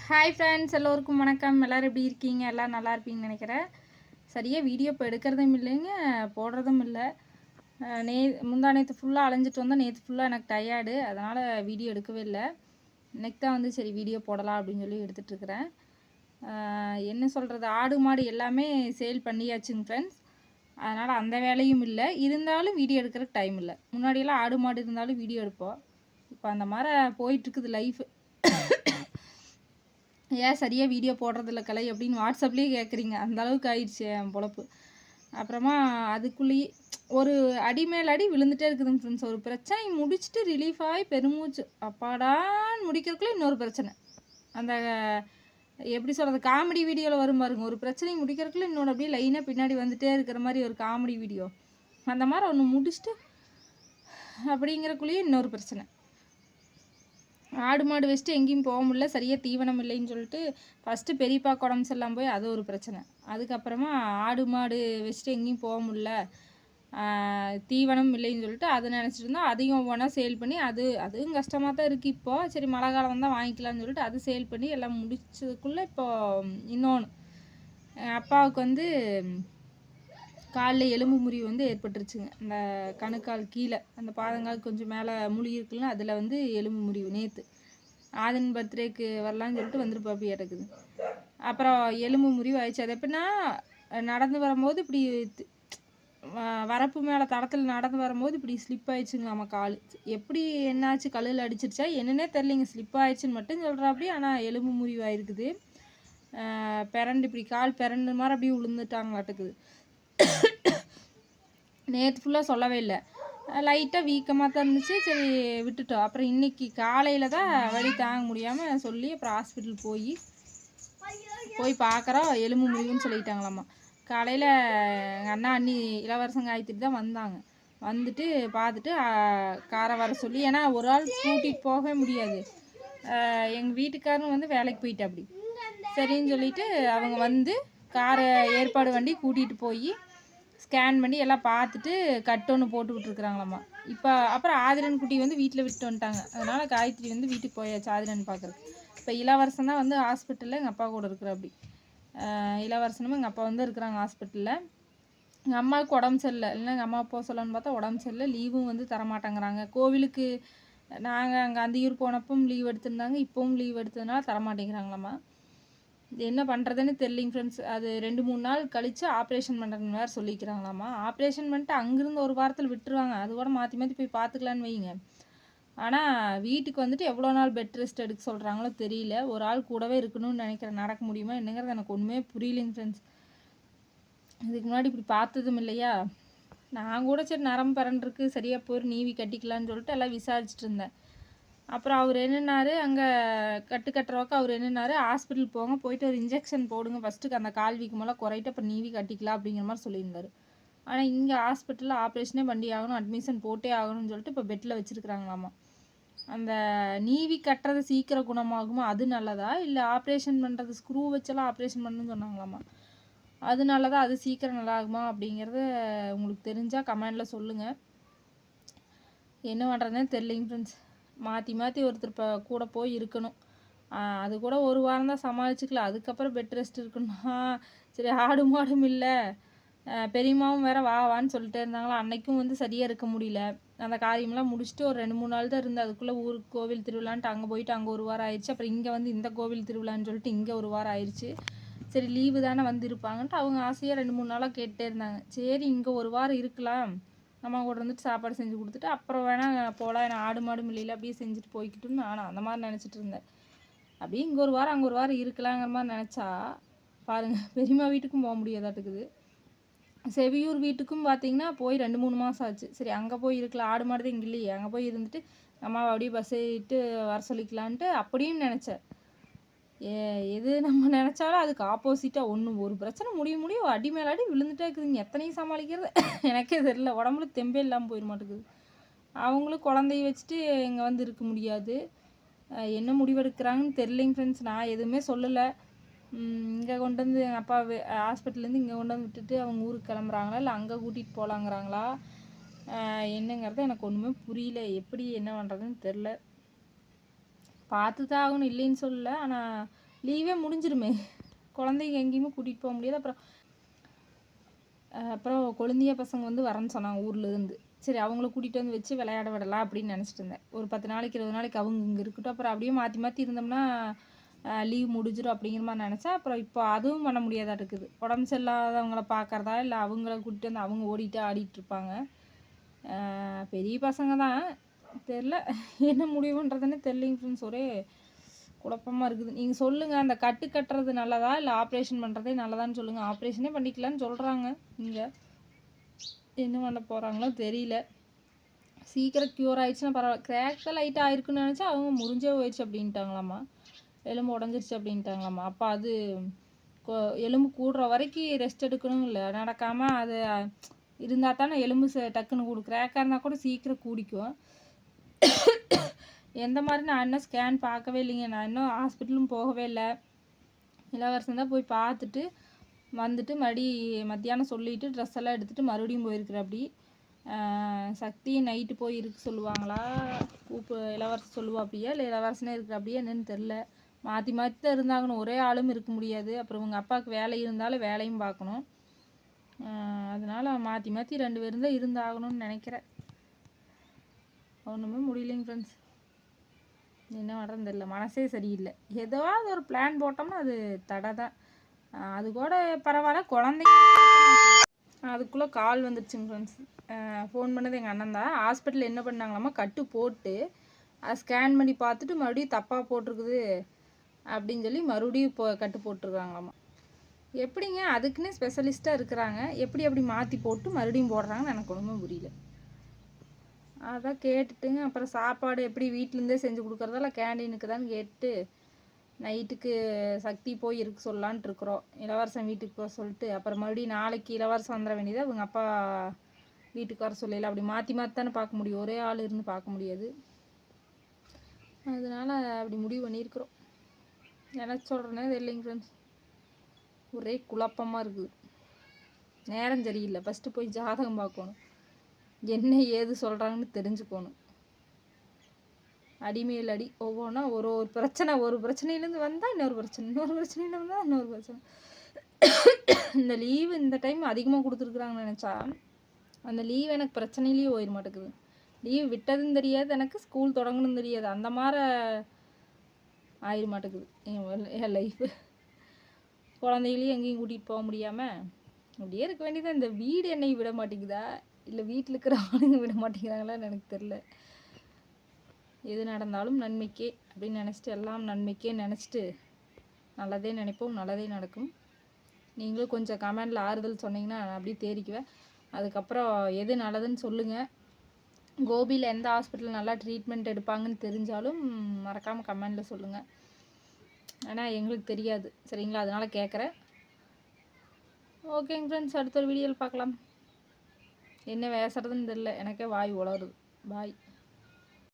Hi friends, எல்லோருக்கும் வணக்கம். எல்லோரும் எப்படி இருக்கீங்க? எல்லோரும் நல்லா இருப்பீங்கன்னு நினைக்கிறேன். சரியாக வீடியோ இப்போ எடுக்கிறதும் இல்லைங்க, போடுறதும் இல்லை. முந்தா நேற்று ஃபுல்லாக அலைஞ்சிட்டு வந்தோம். நேற்று ஃபுல்லாக எனக்கு டயர்டு, அதனால் வீடியோ எடுக்கவே இல்லை. இன்றைக்கி தான் வந்து சரி வீடியோ போடலாம் அப்படின்னு சொல்லி எடுத்துகிட்ருக்குறேன். என்ன சொல்கிறது, ஆடு மாடு எல்லாமே சேல் பண்ணியாச்சுங்க ஃப்ரெண்ட்ஸ். அதனால் அந்த வேலையும் இல்லை. இருந்தாலும் வீடியோ எடுக்கிறதுக்கு டைம் இல்லை. முன்னாடியெல்லாம் ஆடு மாடு இருந்தாலும் வீடியோ எடுப்போம். இப்போ அந்த மாதிரி போயிட்டுருக்குது லைஃபு. ஏன் சரியாக வீடியோ போடுறதில்ல கலை அப்படின்னு வாட்ஸ்அப்லேயே கேட்குறீங்க. அந்தளவுக்கு ஆயிடுச்சு என் பொழப்பு. அப்புறமா அதுக்குள்ளேயே ஒரு அடி மேல் அடி விழுந்துகிட்டே இருக்குதுங்க ஃப்ரெண்ட்ஸ். ஒரு பிரச்சனை முடிச்சுட்டு ரிலீஃப் ஆகி பெருமூச்சு அப்பாடான்னு முடிக்கிறதுக்குள்ளே இன்னொரு பிரச்சனை. அந்த எப்படி சொல்கிறது, காமெடி வீடியோவில் வரும் பாருங்க, ஒரு பிரச்சனை முடிக்கிறதுக்குள்ளே இன்னொன்று அப்படியே லைனாக பின்னாடி வந்துகிட்டே இருக்கிற மாதிரி ஒரு காமெடி வீடியோ. அந்த மாதிரி ஒன்று முடிச்சுட்டு அப்படிங்கிறக்குள்ளேயே இன்னொரு பிரச்சனை. ஆடு மாடு வச்சுட்டு எங்கேயும் போக முடியல, சரியாக தீவனம் இல்லைன்னு சொல்லிட்டு ஃபஸ்ட்டு பெரியப்பா உடம்பு சரியில்லாமல் போய் அது ஒரு பிரச்சனை. அதுக்கப்புறமா ஆடு மாடு வச்சுட்டு எங்கேயும் போக முடியல, தீவனம் இல்லைன்னு சொல்லிட்டு அதை நினச்சிட்டு இருந்தோம். அதையும் ஒவ்வொன்றா சேல் பண்ணி அதுவும் கஷ்டமாக தான் இருக்குது. இப்போது சரி மழை காலம் வந்தால் வாங்கிக்கலாம்னு சொல்லிட்டு அது சேல் பண்ணி எல்லாம் முடிச்சதுக்குள்ளே இப்போது இன்னொன்று அப்பாவுக்கு வந்து காலில் எலும்பு முறிவு வந்து ஏற்பட்டுருச்சுங்க. அந்த கணுக்கால் கீழே அந்த பாதங்கால் கொஞ்சம் மேலே முழி இருக்குல்ல, அதில் வந்து எலும்பு முறிவு. நேற்று ஆதன் பர்த்டேக்கு வரலான்னு சொல்லிட்டு வந்துருப்பாப்பி இருக்குது. அப்புறம் எலும்பு முறிவு ஆயிடுச்சு. அது எப்படின்னா, நடந்து வரும்போது இப்படி வரப்பு மேலே தடத்தில் நடந்து வரும்போது இப்படி ஸ்லிப் ஆயிடுச்சுங்களாம்மா கால். எப்படி என்னாச்சு, கல்லில் அடிச்சிருச்சா என்னன்னே தெரிலிங்க, ஸ்லிப் ஆயிடுச்சுன்னு மட்டும் சொல்கிறாப்படி. ஆனால் எலும்பு முறிவு ஆயிருக்குது. பிறண்டு இப்படி கால் பிறண்டு மாதிரி அப்படியே விழுந்துட்டாங்களாட்டுக்குது. நேற்று ஃபுல்லாக சொல்லவே இல்லை, லைட்டாக வீக்கமாக தான் இருந்துச்சு. சரி விட்டுட்டோம். அப்புறம் இன்றைக்கி காலையில் தான் வலி தாங்க முடியாமல் சொல்லி அப்புறம் ஹாஸ்பிட்டல் போய் பார்க்குறோம். எலும்பு முறிவுன்னு சொல்லிட்டாங்களாம்மா. காலையில் எங்கள் அண்ணா அண்ணி இளவரசங்க ஆயிடுத்துட்டு தான் வந்தாங்க. வந்துட்டு பார்த்துட்டு காரை வர சொல்லி, ஏன்னா ஒரு ஆள் கூட்டிகிட்டு போகவே முடியாது. எங்கள் வீட்டுக்காரரும் வந்து வேலைக்கு போயிட்டு அப்படி சரின்னு சொல்லிவிட்டு அவங்க வந்து காரை ஏற்பாடு வண்டி கூட்டிகிட்டு போய் ஸ்கேன் பண்ணி எல்லாம் பார்த்துட்டு கட்டு ஒன்று போட்டு விட்ருக்குறாங்களாம்மா. இப்போ அப்புறம் ஆதிரன் குட்டி வந்து வீட்டில் விட்டு வந்துட்டாங்க. அதனால் காயத்ரி வந்து வீட்டுக்கு போயாச்சு ஆதிரன் பார்க்குறதுக்கு. இப்போ இளவரசன் தான் வந்து ஹாஸ்பிட்டலில் எங்கள் அப்பா கூட இருக்கிற அப்படி. இளவரசனும் எங்கள் அப்பா வந்து இருக்கிறாங்க ஹாஸ்பிட்டலில். எங்கள் அம்மாவுக்கு உடம்பு சரியில்லை, இல்லைன்னா எங்கள் அம்மா போக சொல்லணும்னு பார்த்தா உடம்பு சரியில்லை, லீவும் வந்து தரமாட்டேங்கிறாங்க. கோவிலுக்கு நாங்கள் அங்கே அந்தியூர் போனப்பவும் லீவ் எடுத்திருந்தாங்க, இப்போவும் லீவ் எடுத்ததுனால தரமாட்டேங்கிறாங்களாம்மா. என்ன பண்ணுறதுன்னு தெரியலிங்க ஃப்ரெண்ட்ஸ். அது 2-3 நாள் கழித்து ஆப்ரேஷன் பண்ணுறதுன்னு வேறு சொல்லிக்கிறாங்களாம்மா. ஆப்ரேஷன் பண்ணிட்டு அங்கேருந்து ஒரு வாரத்தில் விட்டுருவாங்க. அது கூட மாற்றி மாற்றி போய் பார்த்துக்கலான்னு வைங்க. ஆனால் வீட்டுக்கு வந்துட்டு எவ்வளோ நாள் பெட் ரெஸ்ட் எடுக்க சொல்கிறாங்களோ தெரியல. ஒரு ஆள் கூடவே இருக்கணும்னு நினைக்கிறேன். நடக்க முடியுமா என்னங்கிறது எனக்கு ஒன்றுமே புரியலைங்க ஃப்ரெண்ட்ஸ். இதுக்கு முன்னாடி இப்படி பார்த்ததும் இல்லையா. நான் கூட சரி நரம்பு பரண்டுருக்கு, சரியாக போய் நீவி கட்டிக்கலான்னு சொல்லிட்டு எல்லாம் விசாரிச்சுட்டு இருந்தேன். அப்புறம் அவர் என்னன்னாரு, அங்கே கட்டுறவாக்க அவர் என்னன்னாரு, ஹாஸ்பிட்டல் போங்க, போயிட்டு ஒரு இன்ஜெக்ஷன் போடுங்க ஃபஸ்ட்டுக்கு, அந்த கால் வீக்கமெல்லாம் குறையிட்டு அப்புறம் நீவி கட்டிக்கலாம் அப்படிங்கிற மாதிரி சொல்லியிருந்தார். ஆனால் இங்கே ஹாஸ்பிட்டலில் ஆப்ரேஷனே பண்ணி ஆகணும், அட்மிஷன் போட்டே ஆகணும்னு சொல்லிட்டு இப்போ பெட்டில் வச்சுருக்குறாங்களாம்மா. அந்த நீவி கட்டுறது சீக்கிரம் குணமாகுமா, அது நல்லதா, இல்லை ஆப்ரேஷன் பண்ணுறது ஸ்க்ரூ வச்செல்லாம் ஆப்ரேஷன் பண்ணணும்னு சொன்னாங்களாம்மா. அது நல்லதா, அது சீக்கிரம் நல்லாகுமா அப்படிங்கிறத உங்களுக்கு தெரிஞ்சால் கமெண்டில் சொல்லுங்கள். என்ன பண்ணுறதுனே தெரியலைங்க ஃப்ரெண்ட்ஸ். மாற்றி மாற்றி ஒருத்தர் இப்போ கூட போய் இருக்கணும். அது கூட ஒரு வாரம் தான் சமாளிச்சுக்கலாம். அதுக்கப்புறம் பெட் ரெஸ்ட் இருக்கணும்னா சரி. ஆடு மாடும் இல்லை, பெரியம்மாவும் வேறு வான்னு சொல்லிட்டே இருந்தாங்களா. அன்னைக்கும் வந்து சரியாக இருக்க முடியல. அந்த காரியமெல்லாம் முடிச்சுட்டு ஒரு 2-3 நாள் தான் இருந்து, அதுக்குள்ளே ஊருக்கு கோவில் திருவிழான்ட்டு அங்கே போயிட்டு அங்கே ஒரு வாரம் ஆயிடுச்சு. அப்புறம் இங்கே வந்து இந்த கோவில் திருவிழான்னு சொல்லிட்டு இங்கே ஒரு வாரம் ஆயிடுச்சு. சரி லீவு தானே வந்து இருப்பாங்கன்ட்டு அவங்க ஆசையாக 2-3 நாளாக கேட்டே இருந்தாங்க. சரி இங்கே ஒரு வாரம் இருக்கலாம், அம்மா கூட இருந்துட்டு சாப்பாடு செஞ்சு கொடுத்துட்டு அப்புறம் வேணால் போகலாம், ஏன்னா ஆடு மாடு இல்லையில அப்படியே செஞ்சுட்டு போய்க்கிட்டுன்னு நானும் அந்த மாதிரி நினச்சிட்டு இருந்தேன். அப்படியே இங்கே ஒரு வாரம் அங்கே ஒரு வாரம் இருக்கலாங்கிற மாதிரி நினச்சா பாருங்கள், பெரியம்மா வீட்டுக்கும் போக முடியாதாட்டுக்குது. செவியூர் வீட்டுக்கும் பார்த்திங்கன்னா போய் 2-3 மாதம் ஆச்சு. சரி அங்கே போய் இருக்கலாம், ஆடு மாடு தான் இங்கே இல்லையே, அங்கே போய் இருந்துட்டு அம்மாவை அப்படியே பஸ் ஏறிட்டு வர சொல்லிக்கலான்ட்டு அப்படியும் நினச்சேன். எது நம்ம நினச்சாலும் அதுக்கு ஆப்போசிட்டாக ஒரு பிரச்சனை முடியும் அடி மேலே அடி விழுந்துட்டே இருக்குதுங்க. எத்தனையும் சமாளிக்கிறது எனக்கே தெரியல. உடம்புல தெம்பே இல்லாமல் போயிட மாட்டேங்குது. அவங்களும் குழந்தைய வச்சுட்டு இங்கே வந்து இருக்க முடியாது. என்ன முடிவெடுக்கிறாங்கன்னு தெரியலைங்க ஃப்ரெண்ட்ஸ். நான் எதுவுமே சொல்லலை. இங்கே கொண்டு வந்து எங்கள் அப்பா ஹாஸ்பிட்டல்லேருந்து இங்கே கொண்டு வந்து விட்டுட்டு அவங்க ஊருக்கு கிளம்புறாங்களா, இல்லை அங்கே கூட்டிகிட்டு போகலாங்கிறாங்களா, என்னங்கிறது எனக்கு ஒன்றுமே புரியல. எப்படி என்ன பண்ணுறதுன்னு தெரில. பார்த்து தான் ஆகணும், இல்லைன்னு சொல்லலை. ஆனால் லீவே முடிஞ்சிருமே, குழந்தைங்க எங்கேயுமே கூட்டிகிட்டு போக முடியாது. அப்புறம் கொழுந்தியா பசங்க வந்து வரேன்னு சொன்னாங்க ஊர்லேருந்து. சரி அவங்கள கூட்டிகிட்டு வந்து வச்சு விளையாட விடலாம் அப்படின்னு நினச்சிட்டு இருந்தேன். ஒரு 10 நாளைக்கு 20 நாளைக்கு அவங்க இங்கே இருக்கட்டும், அப்புறம் அப்படியே மாற்றி மாற்றி இருந்தோம்னா லீவ் முடிஞ்சிடும் அப்படிங்கிற மாதிரி நினச்சேன். அப்புறம் இப்போ அதுவும் பண்ண முடியாதா இருக்குது. உடம்பு சரியில்லாதவங்கள பார்க்குறதா இல்லை அவங்கள கூட்டிட்டு வந்து அவங்க ஓடிட்டு ஆடிட்டு இருப்பாங்க. பெரிய பசங்க தான், தெரில என்ன முடிவு பண்ணுறதுன்னு தெரிலிங்க ஃப்ரெண்ட்ஸ். ஒரே குழப்பமாக இருக்குது. நீங்கள் சொல்லுங்கள், அந்த கட்டு கட்டுறது நல்லதா இல்லை ஆப்ரேஷன் பண்ணுறதே நல்லதான்னு சொல்லுங்கள். ஆப்ரேஷனே பண்ணிக்கலான்னு சொல்கிறாங்க. இங்கே என்ன பண்ண போகிறாங்களோ தெரியல. சீக்கிரம் க்யூர் ஆகிடுச்சுன்னா பரவாயில்ல. கிராக் தான் லைட்டாக ஆயிருக்குன்னு நினச்சா அவங்க முறிஞ்சே போயிடுச்சு அப்படின்ட்டாங்களாம்மா, எலும்பு உடஞ்சிருச்சு அப்படின்ட்டாங்களாம்மா. அப்போ அது எலும்பு கூடுற வரைக்கும் ரெஸ்ட் எடுக்கணும், இல்லை நடக்காமல் அது இருந்தால் தானே எலும்பு டக்குன்னு கிராக்காக இருந்தால் கூட சீக்கிரம் கூடிக்கும். எந்த மாதிரி நான் இன்னும் ஸ்கேன் பார்க்கவே இல்லைங்க. நான் இன்னும் ஹாஸ்பிட்டலும் போகவே இல்லை. இளவரசன் தான் போய் பார்த்துட்டு வந்துட்டு மத்தியானம் சொல்லிவிட்டு ட்ரெஸ் எல்லாம் எடுத்துகிட்டு மறுபடியும் போயிருக்கிற. அப்படி சக்தி நைட்டு போய் இருக்க சொல்லுவாங்களா, இளவரசன் சொல்லுவா அப்படியா இல்லை இளவரசனே இருக்கிற அப்படியே என்னன்னு தெரில. மாற்றி மாற்றி தான் இருந்தாகணும், ஒரே ஆளும் இருக்க முடியாது. அப்புறம் உங்கள் அப்பாவுக்கு வேலை இருந்தாலும் வேலையும் பார்க்கணும். அதனால் மாற்றி மாற்றி 2 பேரும் தான் இருந்தாகணும்னு நினைக்கிறேன். ஒன்றுமே முடியலைங்க ஃப்ரெண்ட்ஸ். என்ன பண்ணுறதுன்னு தெரியல, மனசே சரியில்லை. ஏதாவது ஒரு பிளான் போட்டோம்னா அது தடை தான். அது கூட பரவாயில்ல, குழந்தைங்க. அதுக்குள்ளே கால் வந்துடுச்சுங்க ஃப்ரெண்ட்ஸ். ஃபோன் பண்ணது எங்கள் அண்ணன் தான். ஹாஸ்பிட்டலில் என்ன பண்ணாங்களாம்மா, கட்டு போட்டு அதை ஸ்கேன் பண்ணி பார்த்துட்டு மறுபடியும் தப்பாக போட்டிருக்குது அப்படின்னு சொல்லி மறுபடியும் கட்டு போட்டிருக்காங்களாம்மா. எப்படிங்க, அதுக்குன்னே ஸ்பெஷலிஸ்ட்டாக இருக்கிறாங்க, எப்படி அப்படி மாற்றி போட்டு மறுபடியும் போடுறாங்கன்னு எனக்கு ஒன்றுமே புரியல. அதான் கேட்டுட்டுங்க. அப்புறம் சாப்பாடு எப்படி வீட்டிலேருந்தே செஞ்சு கொடுக்குறதால கேண்டீனுக்கு தான் கேட்டு நைட்டுக்கு சக்தி போய் இருக்க சொல்லலான்ட்டு இருக்கிறோம். இளவரசன் வீட்டுக்கு போக சொல்லிட்டு அப்புறம் மறுபடியும் நாளைக்கு இளவரசன் வந்துட வேண்டியது. அவங்க அப்பா வீட்டுக்கு வர சொல்லல. அப்படி மாற்றி மாற்றி தானே பார்க்க முடியும், ஒரே ஆள் இருந்து பார்க்க முடியாது. அதனால் அப்படி முடிவு பண்ணியிருக்கிறோம். எனக்கு சொல்கிறேனே இல்லைங்க ஃப்ரெண்ட்ஸ், ஒரே குழப்பமாக இருக்குது. நேரம் சரியில்லை. ஃபஸ்ட்டு போய் ஜாதகம் பார்க்கணும், என்ன ஏது சொல்கிறாங்கன்னு தெரிஞ்சுக்கணும். அடிமையில் அடி, ஒவ்வொன்றா ஒரு பிரச்சனை, ஒரு பிரச்சனையிலேருந்து வந்தால் இன்னொரு பிரச்சனை, இன்னொரு பிரச்சனையில் வந்தால் இன்னொரு பிரச்சனை. இந்த லீவு இந்த டைம் அதிகமாக கொடுத்துருக்குறாங்கன்னு நினச்சா அந்த லீவ் எனக்கு பிரச்சனையிலேயே போயிட மாட்டேங்குது. லீவ் விட்டதுன்னு தெரியாது எனக்கு, ஸ்கூல் தொடங்கணும்னு தெரியாது, அந்த மாதிரி ஆயிட மாட்டேங்குது என் லைஃபு. குழந்தைகளையும் எங்கேயும் கூட்டிகிட்டு போக முடியாமல் அப்படியே இருக்க வேண்டியதான். இந்த வீடு என்னை விட மாட்டேங்குதா இல்லை வீட்டில் இருக்கிற ஆளுங்க விட மாட்டேங்கிறாங்களான்னு எனக்கு தெரில. எது நடந்தாலும் நன்மைக்கே அப்படின்னு நினச்சிட்டு, எல்லாம் நன்மைக்கே நினச்சிட்டு நல்லதே நினைப்போம், நல்லதே நடக்கும். நீங்களும் கொஞ்சம் கமெண்டில் ஆறுதல் சொன்னீங்கன்னா நான் அப்படியே தேறிக்குவேன். அதுக்கப்புறம் எது நல்லதுன்னு சொல்லுங்கள். கோபியில் எந்த ஹாஸ்பிட்டல் நல்லா ட்ரீட்மெண்ட் எடுப்பாங்கன்னு தெரிஞ்சாலும் மறக்காமல் கமெண்டில் சொல்லுங்கள். ஆனால் எங்களுக்கு தெரியாது சரிங்களா, அதனால் கேட்குறேன். ஓகேங்க ஃப்ரெண்ட்ஸ், அடுத்த ஒரு வீடியோவில் பார்க்கலாம். என்ன பேசுறதுன்னு தெரில, எனக்கே வாய் உளருது. பாய்.